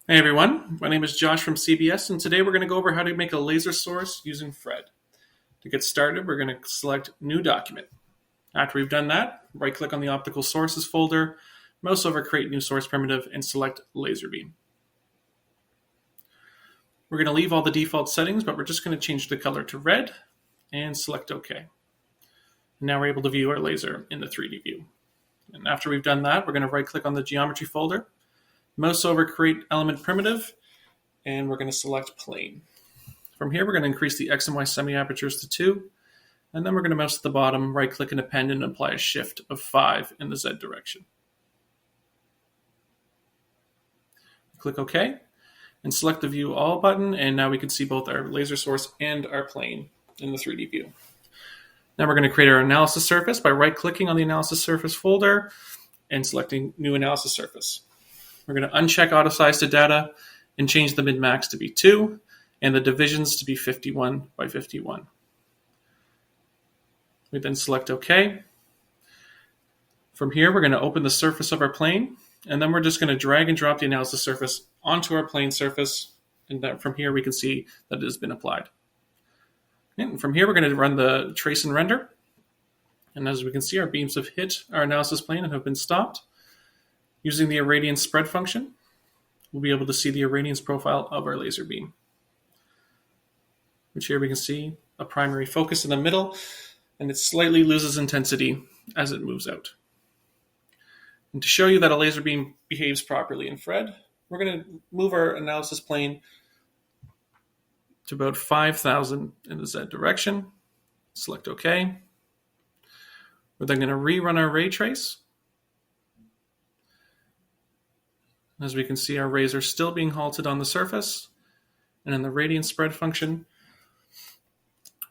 Hey everyone, my name is Josh from CBS, and today we're going to go over how to make a laser source using FRED. To get started, we're going to select New Document. After we've done that, right-click on the Optical Sources folder, mouse over Create New Source Primitive, and select Laser Beam. We're going to leave all the default settings, but we're just going to change the color to red, and select OK. And now we're able to view our laser in the 3D view. And after we've done that, we're going to right-click on the Geometry folder, mouse over Create Element Primitive, and we're going to select Plane. From here, we're going to increase the X and Y semi-apertures to 2, and then we're going to mouse to the bottom, right-click and append, and apply a shift of 5 in the Z direction. Click OK, and select the View All button, and now we can see both our laser source and our plane in the 3D view. Now we're going to create our analysis surface by right-clicking on the Analysis Surface folder and selecting New Analysis Surface. We're going to uncheck Auto Size to Data and change the min-max to be 2 and the divisions to be 51 by 51. We then select OK. From here, we're going to open the surface of our plane, and then we're just going to drag and drop the analysis surface onto our plane surface, and then from here we can see that it has been applied. And from here, we're going to run the trace and render, and as we can see, our beams have hit our analysis plane and have been stopped. Using the irradiance spread function, we'll be able to see the irradiance profile of our laser beam, which here we can see a primary focus in the middle, and it slightly loses intensity as it moves out. And to show you that a laser beam behaves properly in FRED, we're going to move our analysis plane to about 5,000 in the Z direction. Select OK. We're then going to rerun our ray trace. As we can see, our rays are still being halted on the surface, and in the radiance spread function,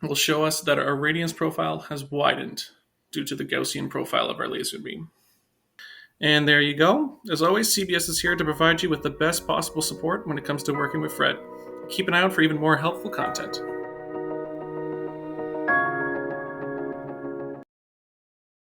will show us that our radiance profile has widened due to the Gaussian profile of our laser beam. And there you go. As always, CBS is here to provide you with the best possible support when it comes to working with FRED. Keep an eye out for even more helpful content.